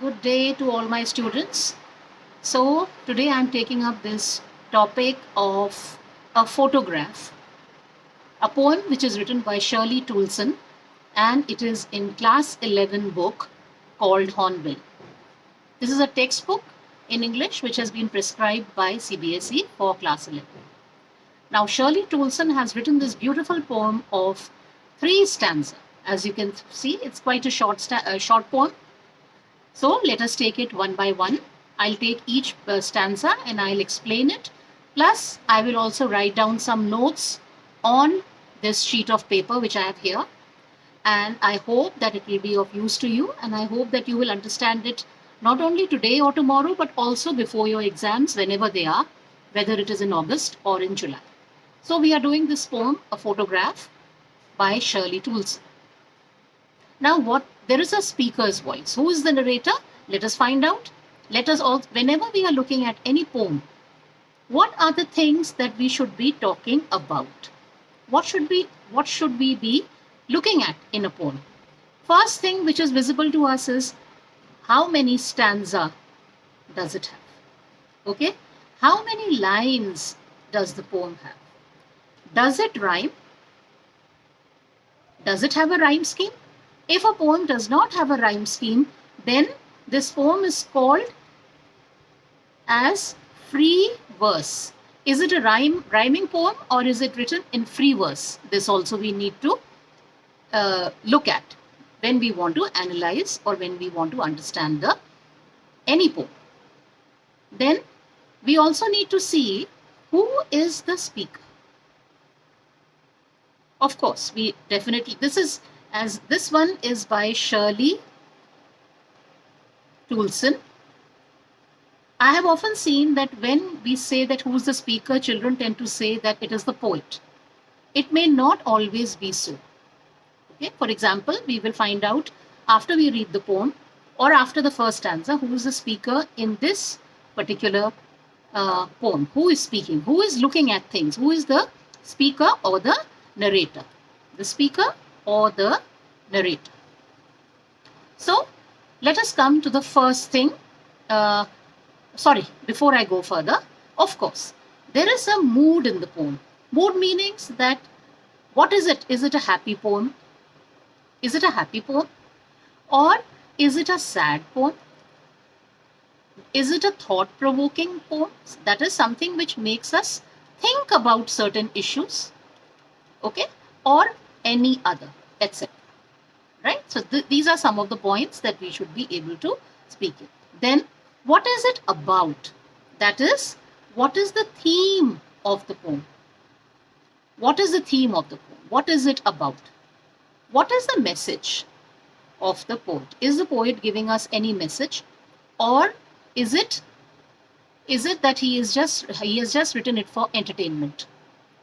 Good day to all my students. So, today I'm taking up this topic of a photograph, a poem which is written by Shirley Toulson, and it is in class 11 book called Hornbill. This is a textbook in English which has been prescribed by CBSE for class 11. Now, Shirley Toulson has written this beautiful poem of 3 stanzas. As you can see, it's quite a short poem. So let us take it one by one. I'll take each stanza and I'll explain it. Plus, I will also write down some notes on this sheet of paper which I have here. And I hope that it will be of use to you. And I hope that you will understand it not only today or tomorrow, but also before your exams, whenever they are, whether it is in August or in July. So we are doing this poem, A Photograph, by Shirley Toulson. Now, there is a speaker's voice. Who is the narrator? Let us find out. Let us all, whenever we are looking at any poem, what are the things that we should be talking about? What should we be looking at in a poem? First thing which is visible to us is how many stanza does it have? Okay? How many lines does the poem have? Does it rhyme? Does it have a rhyme scheme? If a poem does not have a rhyme scheme, then this poem is called as free verse. Is it a rhyming poem or is it written in free verse? This also we need to look at when we want to analyze or when we want to understand any poem. Then we also need to see who is the speaker. Of course, this one is by Shirley Toulson. I have often seen that when we say that who's the speaker, children tend to say that it is the poet. It may not always be so. Okay? For example, we will find out after we read the poem or after the first stanza who is the speaker in this particular poem. Who is speaking? Who is looking at things? Who is the speaker or the narrator? The speaker or the narrator. So, let us come to the first thing. Before I go further, of course, there is a mood in the poem. Mood meanings that, what is it? Is it a happy poem? Is it a happy poem? Or is it a sad poem? Is it a thought-provoking poem? That is something which makes us think about certain issues, okay, or any other, etc. Right? So these are some of the points that we should be able to speak in. Then, what is it about? That is, what is the theme of the poem? What is the theme of the poem? What is it about? What is the message of the poet? Is the poet giving us any message, or is it that he has just written it for entertainment?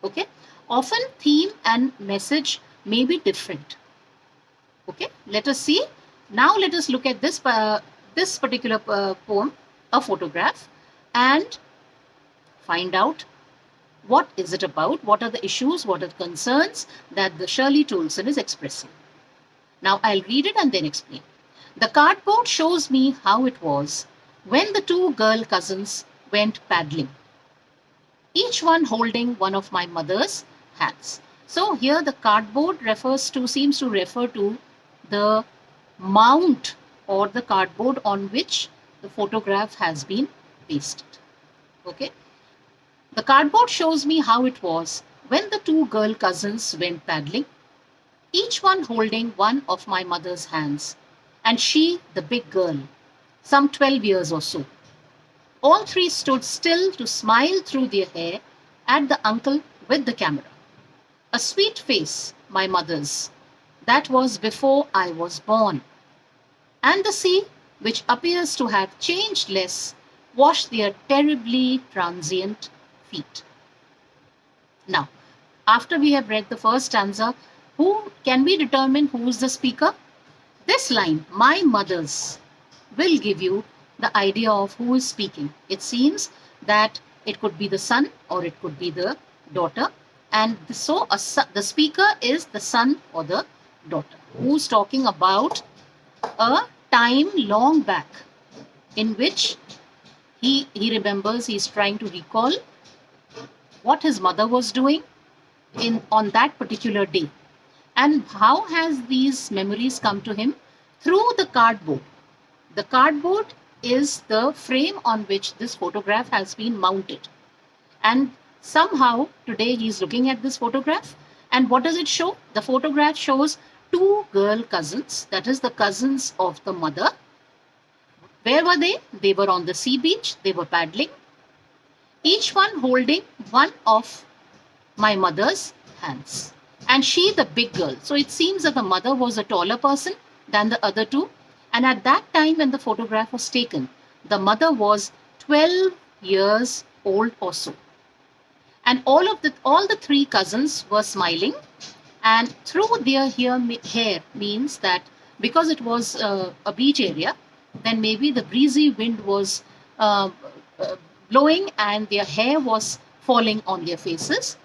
Okay. Often theme and message may be different. Okay. Let us see. Now let us look at this particular poem, A Photograph, and find out what is it about, what are the issues, what are the concerns that the Shirley Toulson is expressing. Now I'll read it and then explain. The cardboard shows me how it was when the 2 girl cousins went paddling, each one holding one of my mother's hands. So here the cardboard seems to refer to the mount or the cardboard on which the photograph has been pasted. Okay. The cardboard shows me how it was when the 2 girl cousins went paddling, each one holding one of my mother's hands, and she, the big girl, some 12 years or so. All 3 stood still to smile through their hair at the uncle with the camera. A sweet face, my mother's. That was before I was born. And the sea, which appears to have changed less, washed their terribly transient feet. Now, after we have read the first stanza, can we determine who is the speaker? This line, my mother's, will give you the idea of who is speaking. It seems that it could be the son or it could be the daughter. And so the speaker is the son or the daughter who's talking about a time long back in which he remembers, he's trying to recall what his mother was doing on that particular day. And how has these memories come to him? Through the cardboard. The cardboard is the frame on which this photograph has been mounted. And somehow today he's looking at this photograph, and what does it show? The photograph shows two girl cousins, that is the cousins of the mother. Where were they? They were on the sea beach, they were paddling, each one holding one of my mother's hands. And she, the big girl. So it seems that the mother was a taller person than the other two. And at that time when the photograph was taken, the mother was 12 years old or so. And all the three cousins were smiling, and through their hair means that because it was a beach area, then maybe the breezy wind was blowing and their hair was falling on their faces.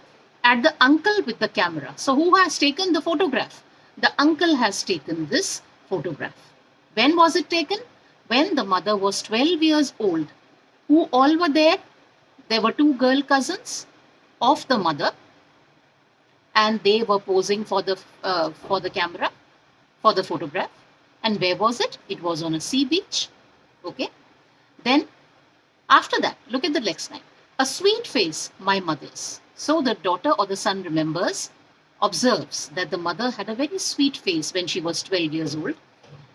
At the uncle with the camera. So who has taken the photograph? The uncle has taken this photograph. When was it taken? When the mother was 12 years old. Who all were there? There were two girl cousins of the mother, and they were posing for the camera, for the photograph. And where was it? It was on a sea beach. Okay. Then after that, look at the next line. A sweet face, my mother's. So the daughter or the son remembers, observes that the mother had a very sweet face when she was 12 years old.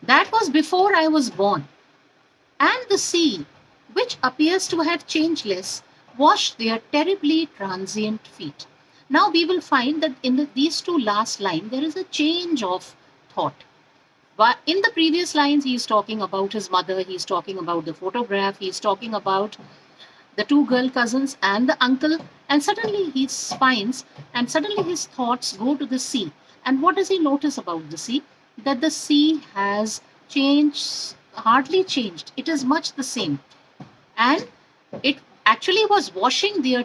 That was before I was born. And the sea, which appears to have changeless, washed their terribly transient feet. Now we will find that in these two last lines, there is a change of thought. But in the previous lines, he is talking about his mother, he is talking about the photograph, he is talking about the two girl cousins and the uncle, and suddenly he finds, and suddenly his thoughts go to the sea. And what does he notice about the sea? That the sea has changed, hardly changed. It is much the same. And it actually was washing their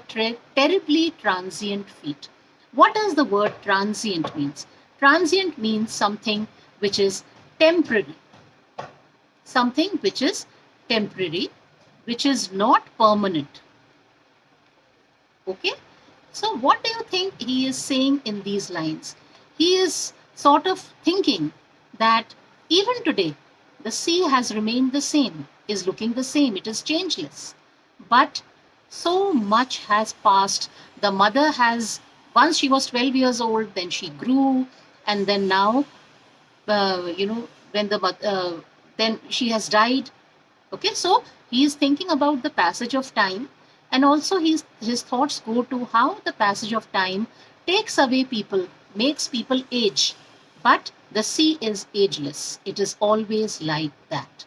terribly transient feet. What does the word transient means? Transient means something which is temporary. Something which is temporary, which is not permanent. Okay? So what do you think he is saying in these lines? He is sort of thinking that even today, the sea has remained the same, is looking the same, it is changeless. But so much has passed. The mother has, once she was 12 years old, then she grew, and then now, when then she has died. Okay, so he is thinking about the passage of time, and also his thoughts go to how the passage of time takes away people, makes people age. But the sea is ageless. It is always like that.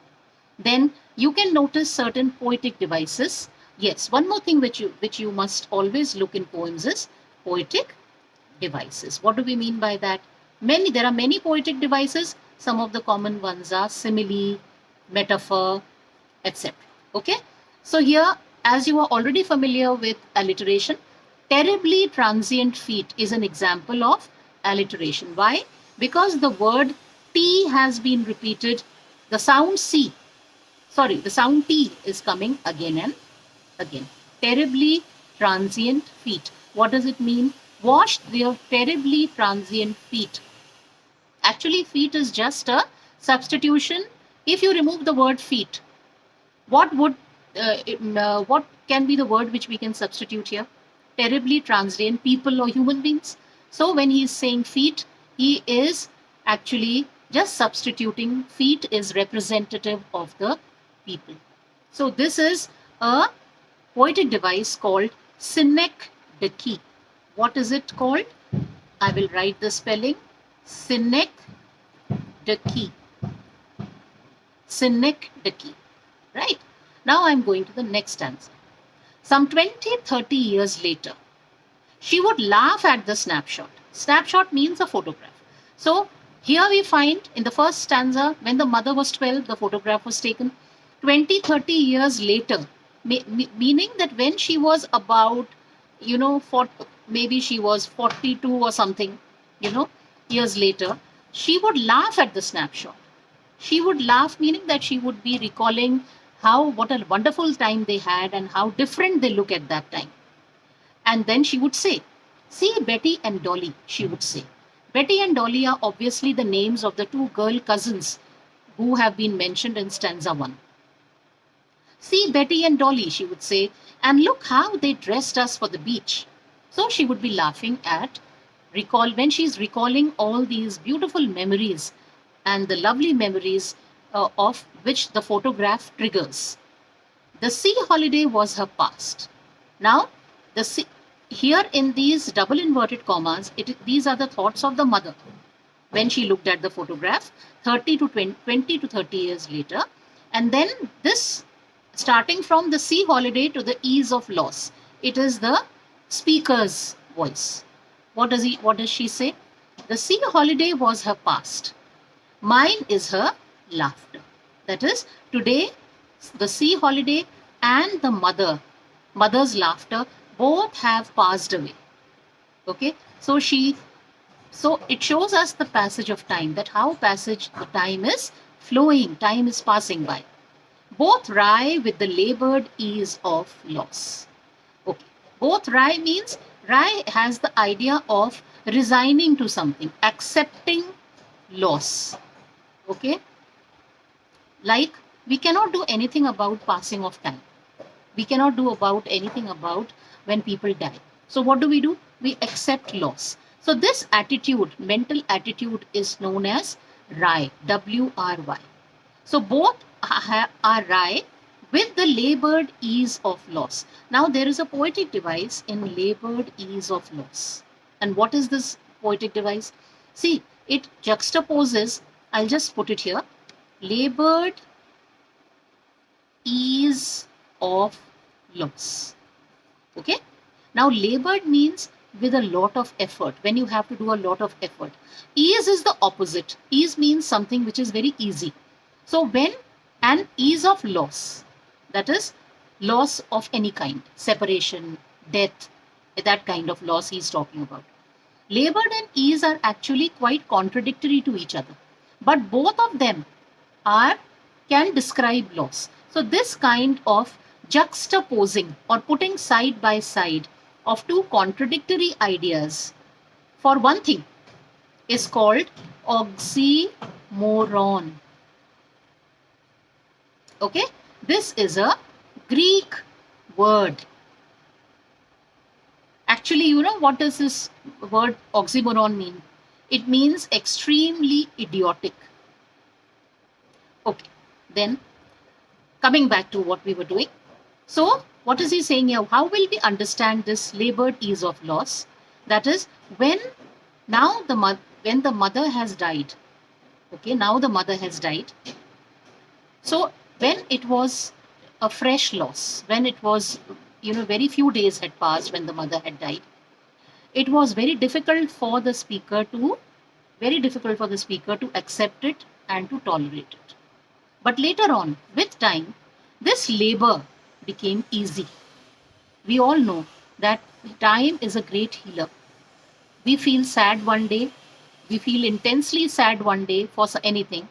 Then you can notice certain poetic devices. Yes, one more thing which you must always look in poems is poetic devices. What do we mean by that? There are many poetic devices. Some of the common ones are simile, metaphor, etc. Okay, so here, as you are already familiar with alliteration, terribly transient feet is an example of alliteration. Why? Because the word T has been repeated. The sound T is coming again and again. Terribly transient feet. What does it mean? Washed their terribly transient feet. Actually, feet is just a substitution. If you remove the word feet, what can be the word which we can substitute here? Terribly transient people or human beings. So when he is saying feet, he is actually just substituting. Feet is representative of the people. So this is a poetic device called synecdoche. What is it called? I will write the spelling. Synecdoche. Synecdoche. Right? Now I'm going to the next stanza. Some 20-30 years later, she would laugh at the snapshot. Snapshot means a photograph. So here we find in the first stanza, when the mother was 12, the photograph was taken. 20-30 years later, meaning that when she was about, maybe she was 42 or something, years later, she would laugh at the snapshot. She would laugh, meaning that she would be recalling what a wonderful time they had and how different they look at that time. And then she would say, "See Betty and Dolly," she would say. Betty and Dolly are obviously the names of the two girl cousins who have been mentioned in stanza 1. "See Betty and Dolly," she would say, "and look how they dressed us for the beach." So she would be laughing when she's recalling all these beautiful memories and the lovely memories of which the photograph triggers. The sea holiday was her past. Now, the sea, here in these double inverted commas, these are the thoughts of the mother when she looked at the photograph 20 to 30 years later. And then this, starting from the sea holiday to the ease of loss, it is the speaker's voice. What does she say? The sea holiday was her past. Mine is her laughter. That is, today, the sea holiday and the mother's laughter, both have passed away. Okay, so it shows us the passage of time, that how the time is flowing, time is passing by. Both rye with the labored ease of loss. Okay, both rye means rye has the idea of resigning to something, accepting loss. Okay, like we cannot do anything about passing of time. We cannot do about anything about when people die. So what do? We accept loss. So this attitude, mental attitude, is known as rye, W-R-Y. So both are rye with the labored ease of loss. Now there is a poetic device in labored ease of loss. And what is this poetic device? See, it juxtaposes, I'll just put it here, labored ease of loss. Okay? Now labored means with a lot of effort, when you have to do a lot of effort. Ease is the opposite. Ease means something which is very easy. So when an ease of loss, that is loss of any kind, separation, death, that kind of loss he's talking about. Labored and ease are actually quite contradictory to each other, but both of them can describe loss. So this kind of juxtaposing or putting side by side of two contradictory ideas for one thing is called oxymoron. Okay, this is a Greek word. Actually, you know what does this word oxymoron mean? It means extremely idiotic. Okay, then coming back to what we were doing. So what is he saying here? How will we understand this labored ease of loss? That is, when the mother has died. Okay, now the mother has died. So when it was a fresh loss, when it was, very few days had passed when the mother had died, it was very difficult for the speaker to accept it and to tolerate it. But later on, with time, this labor became easy. We all know that time is a great healer. We feel sad one day, we feel intensely sad one day for anything,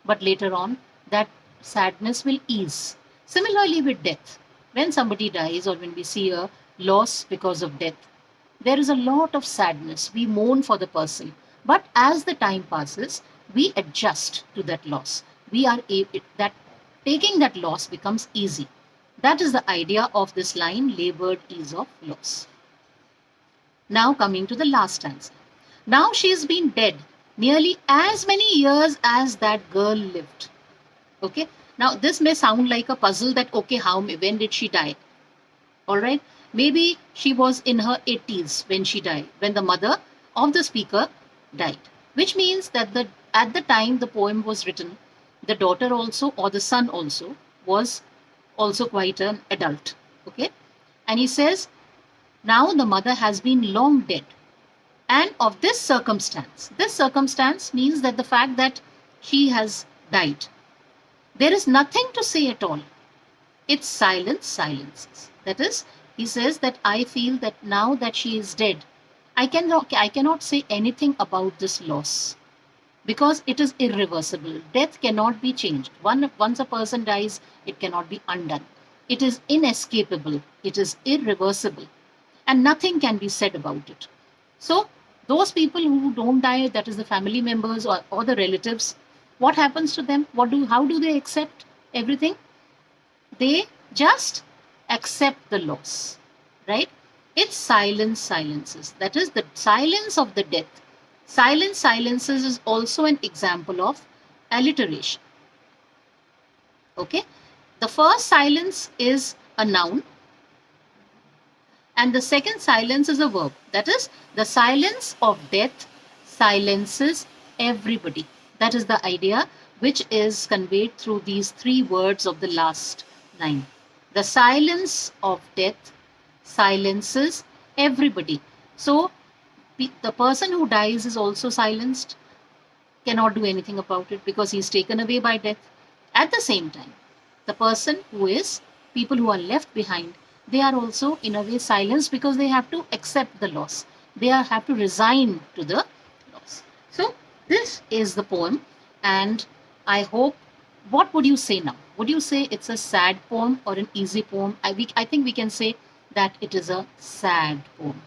but later on, that sadness will ease. Similarly with death, when somebody dies or when we see a loss because of death, there is a lot of sadness. We mourn for the person. But as the time passes, we adjust to that loss. Taking that loss becomes easy. That is the idea of this line, labored ease of loss. Now coming to the last stanza. Now she's been dead nearly as many years as that girl lived. Okay. Now this may sound like a puzzle that, okay, when did she die? All right. Maybe she was in her 80s when she died, when the mother of the speaker died, which means that at the time the poem was written, the daughter also or the son also was also quite an adult. Okay. And he says, now the mother has been long dead. And of this circumstance means that the fact that she has died, there is nothing to say at all. It's silences. That is, he says that I feel that now that she is dead, I cannot say anything about this loss, because it is irreversible. Death cannot be changed. Once a person dies, it cannot be undone. It is inescapable. It is irreversible. And nothing can be said about it. So, those people who don't die, that is the family members or the relatives, what happens to them? How do they accept everything? They just accept the loss, right? It's silence silences. That is the silence of the death. Silence silences is also an example of alliteration. Okay? The first silence is a noun, and the second silence is a verb. That is, the silence of death silences everybody. That is the idea which is conveyed through these three words of the last line. The silence of death silences everybody. So, the person who dies is also silenced, cannot do anything about it because he's taken away by death. At the same time, the people who are left behind, they are also in a way silenced because they have to accept the loss. They have to resign to the loss. So this is the poem, and I hope, what would you say now? Would you say it's a sad poem or an easy poem? I think we can say that it is a sad poem,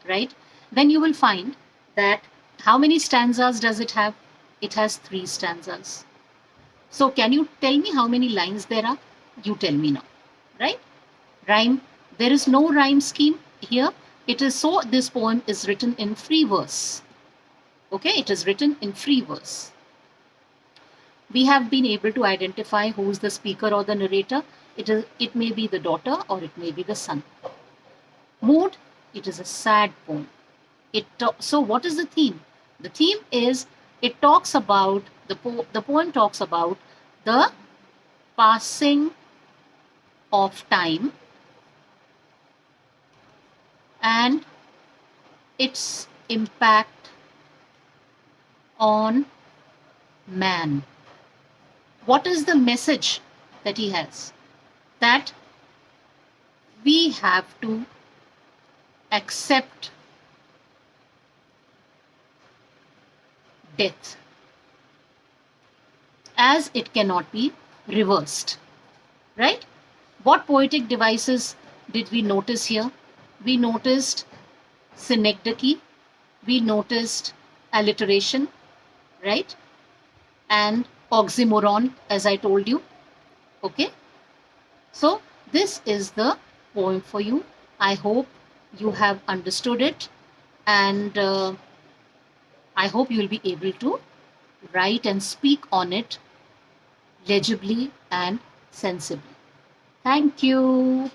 right? Then you will find that how many stanzas does it have? It has 3 stanzas. So can you tell me how many lines there are? You tell me now, right? Rhyme. There is no rhyme scheme here. This poem is written in free verse. Okay, it is written in free verse. We have been able to identify who is the speaker or the narrator. It may be the daughter or it may be the son. Mood. It is a sad poem. So what is the theme? The theme is, it talks about, the poem talks about the passing of time and its impact on man. What is the message that he has? That we have to accept death, as it cannot be reversed, right? What poetic devices did we notice here? We noticed synecdoche, we noticed alliteration, right? And oxymoron, as I told you. Okay? So this is the poem for you. I hope you have understood it, and I hope you will be able to write and speak on it legibly and sensibly. Thank you.